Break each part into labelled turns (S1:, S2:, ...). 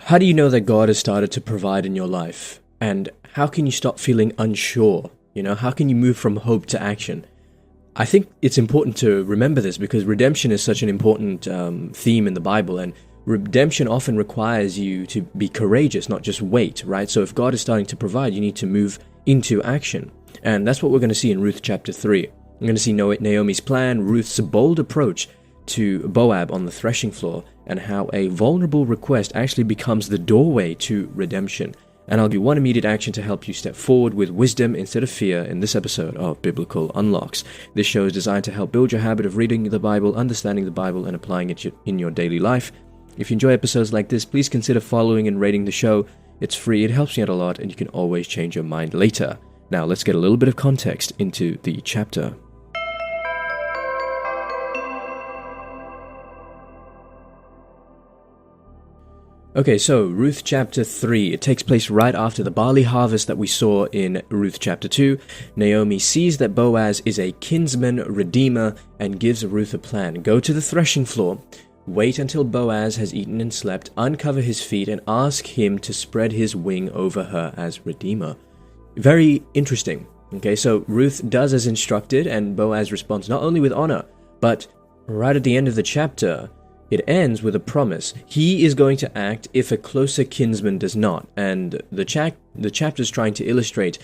S1: How do you know that God has started to provide in your life? And how can you stop feeling unsure? How can you move from hope to action? I think it's important to remember this because redemption is such an important theme in the Bible, and redemption often requires you to be courageous, not just wait, right? So if God is starting to provide, you need to move into action. And that's what we're going to see in Ruth chapter 3. We're going to see Naomi's plan, Ruth's bold approach to Boaz on the threshing floor, and how a vulnerable request actually becomes the doorway to redemption. And I'll give you one immediate action to help you step forward with wisdom instead of fear in this episode of Biblical Unlocks. This show is designed to help build your habit of reading the Bible, understanding the Bible, and applying it in your daily life. If you enjoy episodes like this, please consider following and rating the show. It's free, it helps me out a lot, and you can always change your mind later. Now, let's get a little bit of context into the chapter. Okay, so Ruth chapter 3, it takes place right after the barley harvest that we saw in Ruth chapter 2. Naomi sees that Boaz is a kinsman-redeemer and gives Ruth a plan. Go to the threshing floor, wait until Boaz has eaten and slept, uncover his feet, and ask him to spread his wing over her as redeemer. Very interesting. Okay, so Ruth does as instructed, and Boaz responds not only with honor, but right at the end of the chapter, it ends with a promise. He is going to act if a closer kinsman does not. And the chapter is trying to illustrate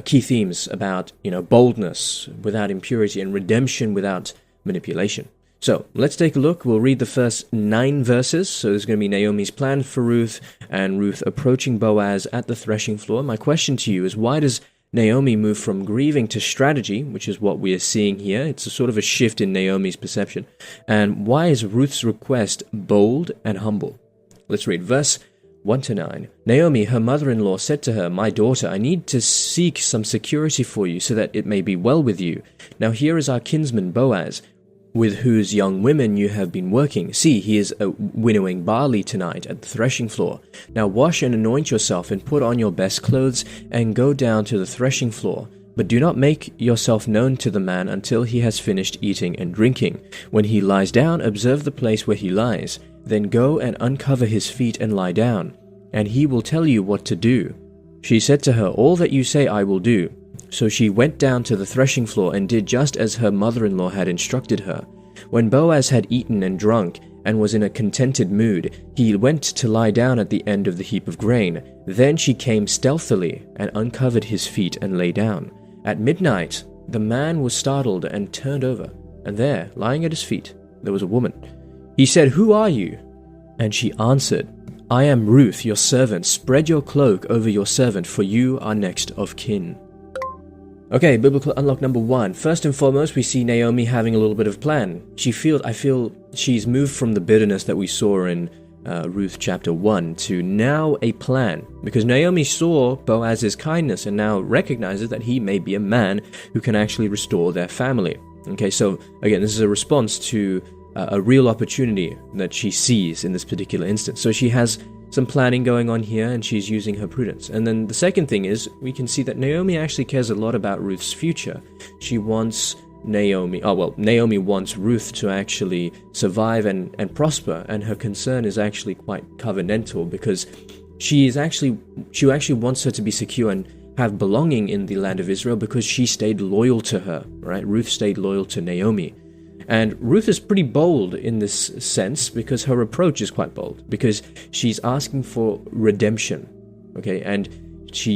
S1: key themes about, boldness without impurity and redemption without manipulation. So let's take a look. We'll read the first 9 verses. So there's going to be Naomi's plan for Ruth and Ruth approaching Boaz at the threshing floor. My question to you is, why does Naomi moved from grieving to strategy, which is what we are seeing here? It's a sort of a shift in Naomi's perception. And why is Ruth's request bold and humble? Let's read verse 1-9. Naomi, her mother-in-law, said to her, "My daughter, I need to seek some security for you so that it may be well with you. Now here is our kinsman Boaz, with whose young women you have been working. See, he is winnowing barley tonight at the threshing floor. Now wash and anoint yourself and put on your best clothes and go down to the threshing floor. But do not make yourself known to the man until he has finished eating and drinking. When he lies down, observe the place where he lies. Then go and uncover his feet and lie down, and he will tell you what to do." She said to her, "All that you say I will do." So she went down to the threshing floor and did just as her mother-in-law had instructed her. When Boaz had eaten and drunk and was in a contented mood, he went to lie down at the end of the heap of grain. Then she came stealthily and uncovered his feet and lay down. At midnight, the man was startled and turned over, and there, lying at his feet, there was a woman. He said, "Who are you?" And she answered, "I am Ruth, your servant. Spread your cloak over your servant, for you are next of kin." Okay, biblical unlock number 1. First and foremost, we see Naomi having a little bit of plan. I feel she's moved from the bitterness that we saw in Ruth chapter 1 to now a plan. Because Naomi saw Boaz's kindness and now recognizes that he may be a man who can actually restore their family. Okay, so again, this is a response to a real opportunity that she sees in this particular instance. So she has some planning going on here, and she's using her prudence. And then the second thing is, we can see that Naomi actually cares a lot about Ruth's future. She wants Naomi wants Ruth to actually survive and prosper, and her concern is actually quite covenantal, because she actually wants her to be secure and have belonging in the land of Israel, because she stayed loyal to her, right? Ruth stayed loyal to Naomi. And Ruth is pretty bold in this sense, because her approach is quite bold, because she's asking for redemption. Okay, and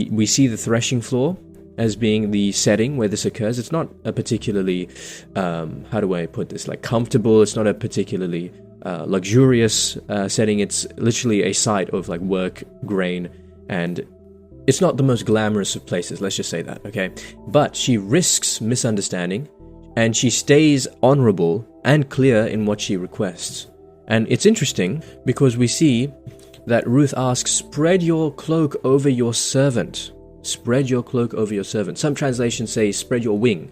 S1: we see the threshing floor as being the setting where this occurs. It's not a particularly, how do I put this, like comfortable, it's not a particularly luxurious setting. It's literally a site of like work, grain, and it's not the most glamorous of places, let's just say that, okay? But she risks misunderstanding, and she stays honorable and clear in what she requests. And it's interesting because we see that Ruth asks, "Spread your cloak over your servant." Spread your cloak over your servant. Some translations say, "Spread your wing."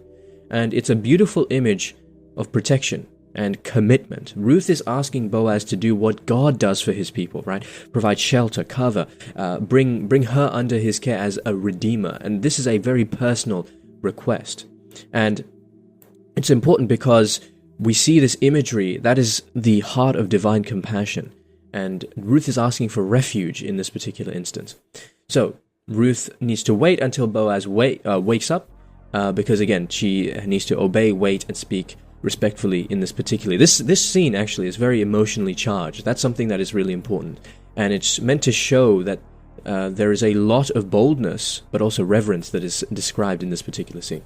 S1: And it's a beautiful image of protection and commitment. Ruth is asking Boaz to do what God does for his people, right? Provide shelter, cover, bring her under his care as a redeemer. And this is a very personal request. And it's important because we see this imagery that is the heart of divine compassion. and Ruth is asking for refuge in this particular instance. So Ruth needs to wait until Boaz wakes up, because again, she needs to obey, wait, and speak respectfully in this particular. This scene actually is very emotionally charged. That's something that is really important, and it's meant to show that there is a lot of boldness, but also reverence that is described in this particular scene.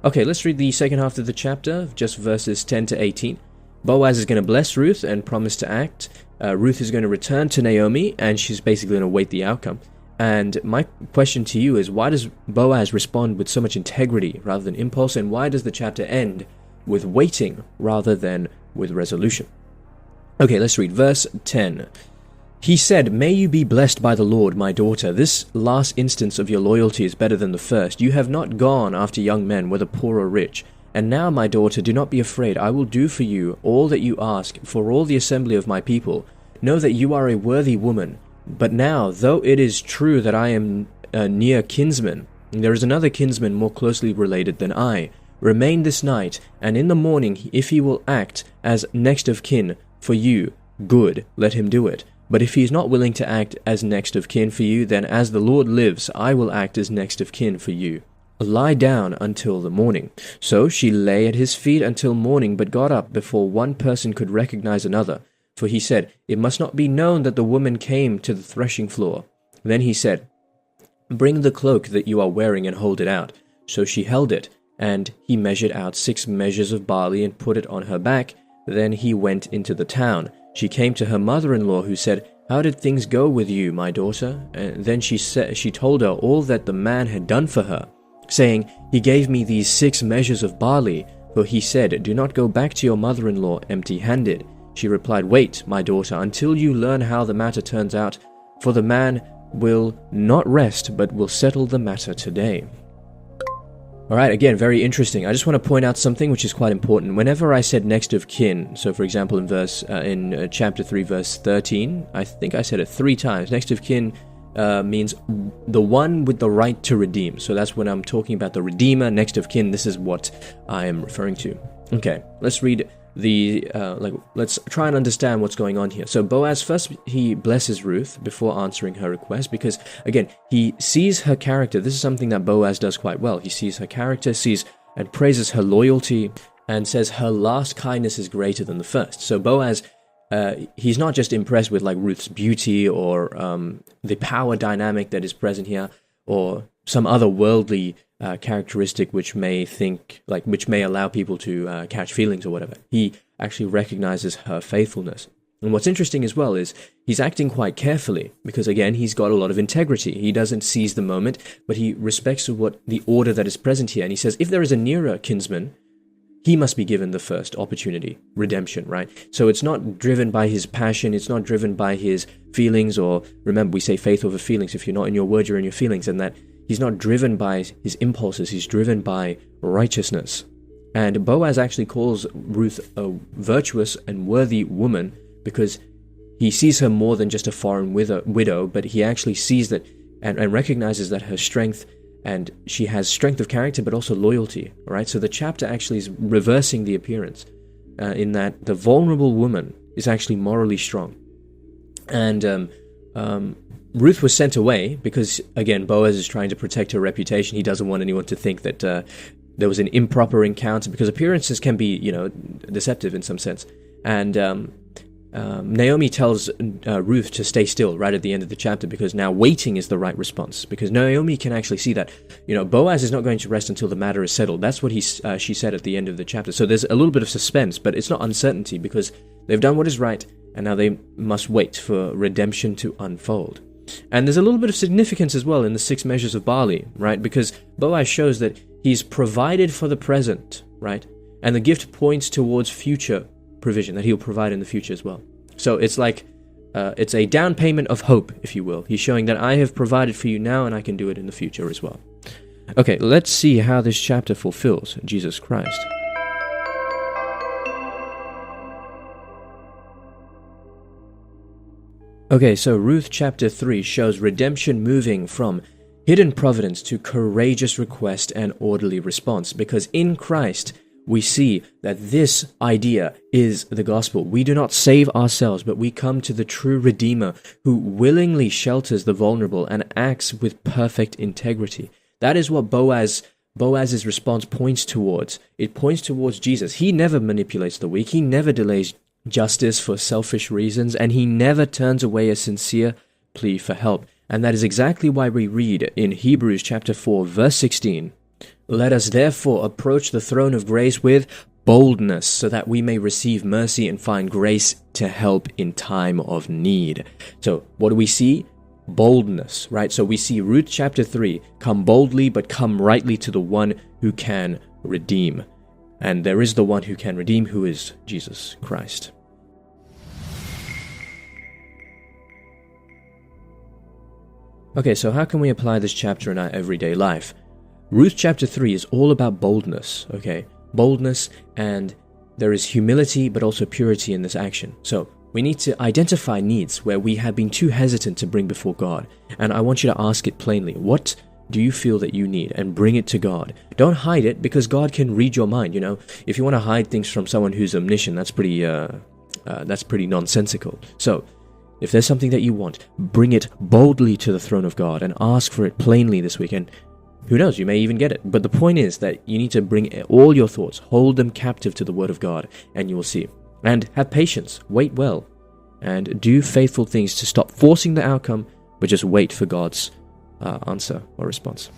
S1: Okay, let's read the second half of the chapter, just verses 10 to 18. Boaz is going to bless Ruth and promise to act. Ruth is going to return to Naomi, and she's basically going to await the outcome. And my question to you is, why does Boaz respond with so much integrity rather than impulse, and why does the chapter end with waiting rather than with resolution? Okay, let's read verse 10. He said, "May you be blessed by the Lord, my daughter. This last instance of your loyalty is better than the first. You have not gone after young men, whether poor or rich. And now, my daughter, do not be afraid. I will do for you all that you ask for all the assembly of my people. Know that you are a worthy woman. But now, though it is true that I am a near kinsman, there is another kinsman more closely related than I. Remain this night, and in the morning, if he will act as next of kin for you, good, let him do it. But if he is not willing to act as next of kin for you, then as the Lord lives, I will act as next of kin for you. Lie down until the morning." So she lay at his feet until morning, but got up before one person could recognize another. For he said, "It must not be known that the woman came to the threshing floor." Then he said, "Bring the cloak that you are wearing and hold it out." So she held it, and he measured out 6 measures of barley and put it on her back. Then he went into the town. She came to her mother-in-law, who said, "How did things go with you, my daughter?" And then she told her all that the man had done for her, saying, "He gave me these 6 measures of barley, for he said, 'Do not go back to your mother-in-law empty-handed.' She replied, 'Wait, my daughter, until you learn how the matter turns out, for the man will not rest, but will settle the matter today.'" Alright, again, very interesting. I just want to point out something which is quite important. Whenever I said next of kin, so for example in chapter 3 verse 13, I think I said it 3 times. Next of kin means the one with the right to redeem. So that's when I'm talking about the redeemer, next of kin. This is what I am referring to. Okay, let's read let's try and understand what's going on here. So Boaz, first he blesses Ruth before answering her request, because again, he sees her character. This is something that Boaz does quite well. He sees her character, sees and praises her loyalty, and says her last kindness is greater than the first. So Boaz, he's not just impressed with like Ruth's beauty or the power dynamic that is present here, or some other worldly characteristic which may allow people to catch feelings or whatever. He actually recognizes her faithfulness. And what's interesting as well is he's acting quite carefully, because again, he's got a lot of integrity. He doesn't seize the moment, but he respects what the order that is present here. And he says, if there is a nearer kinsman, he must be given the first opportunity, redemption, right? So it's not driven by his passion, it's not driven by his feelings, or remember, we say faith over feelings. If you're not in your word, you're in your feelings, and that he's not driven by his impulses, he's driven by righteousness. And Boaz actually calls Ruth a virtuous and worthy woman, because he sees her more than just a foreign widow, but he actually sees that and recognizes that her strength, and she has strength of character, but also loyalty, right? So the chapter actually is reversing the appearance, in that the vulnerable woman is actually morally strong. And Ruth was sent away because, again, Boaz is trying to protect her reputation. He doesn't want anyone to think that there was an improper encounter, because appearances can be, deceptive in some sense. And Naomi tells Ruth to stay still right at the end of the chapter, because now waiting is the right response, because Naomi can actually see that, Boaz is not going to rest until the matter is settled. That's what she said at the end of the chapter. So there's a little bit of suspense, but it's not uncertainty, because they've done what is right, and now they must wait for redemption to unfold. And there's a little bit of significance as well in the 6 measures of barley, right? Because Boaz shows that he's provided for the present, right? And the gift points towards future provision, that he'll provide in the future as well. So it's like, it's a down payment of hope, if you will. He's showing that I have provided for you now, and I can do it in the future as well. Okay, let's see how this chapter fulfills Jesus Christ. Okay, so Ruth chapter 3 shows redemption moving from hidden providence to courageous request and orderly response, because in Christ we see that this idea is the gospel. We do not save ourselves, but we come to the true Redeemer who willingly shelters the vulnerable and acts with perfect integrity. That is what Boaz's response points towards. It points towards Jesus. He never manipulates the weak. He never delays justice for selfish reasons, and he never turns away a sincere plea for help. And that is exactly why we read in Hebrews chapter 4, verse 16, "Let us therefore approach the throne of grace with boldness, so that we may receive mercy and find grace to help in time of need." So what do we see? Boldness, right? So we see Ruth chapter 3, come boldly, but come rightly to the one who can redeem. And there is the one who can redeem, who is Jesus Christ. Okay, so how can we apply this chapter in our everyday life? Ruth chapter 3 is all about boldness, okay? Boldness, and there is humility, but also purity in this action. So we need to identify needs where we have been too hesitant to bring before God. And I want you to ask it plainly. What do you feel that you need? And bring it to God. Don't hide it, because God can read your mind, you know? If you want to hide things from someone who's omniscient, that's pretty nonsensical. So if there's something that you want, bring it boldly to the throne of God and ask for it plainly this weekend. Who knows, you may even get it. But the point is that you need to bring all your thoughts, hold them captive to the word of God, and you will see. And have patience, wait well, and do faithful things to stop forcing the outcome, but just wait for God's answer or response.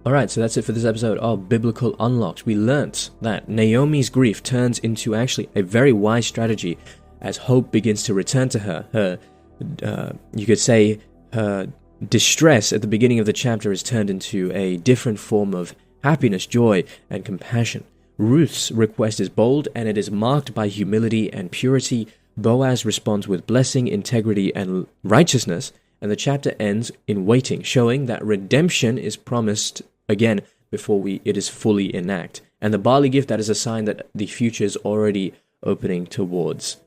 S1: Alright, so that's it for this episode of Biblical Unlocks. We learnt that Naomi's grief turns into actually a very wise strategy as hope begins to return to her. You could say her distress at the beginning of the chapter is turned into a different form of happiness, joy, and compassion. Ruth's request is bold, and it is marked by humility and purity. Boaz responds with blessing, integrity, and righteousness, and the chapter ends in waiting, showing that redemption is promised again before it is fully enact. And the barley gift, that is a sign that the future is already opening towards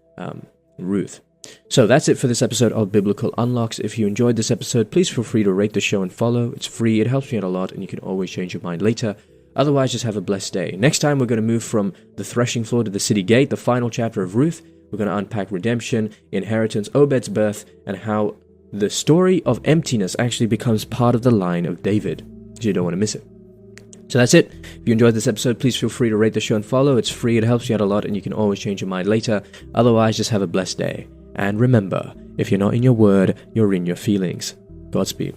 S1: Ruth. So that's it for this episode of Biblical Unlocks. If you enjoyed this episode, please feel free to rate the show and follow. It's free, it helps me out a lot, and you can always change your mind later. Otherwise, just have a blessed day. Next time, we're going to move from the threshing floor to the city gate, the final chapter of Ruth. We're going to unpack redemption, inheritance, Obed's birth, and how the story of emptiness actually becomes part of the line of David. So you don't want to miss it. So that's it. If you enjoyed this episode, please feel free to rate the show and follow. It's free, it helps you out a lot, and you can always change your mind later. Otherwise, just have a blessed day. And remember, if you're not in your word, you're in your feelings. Godspeed.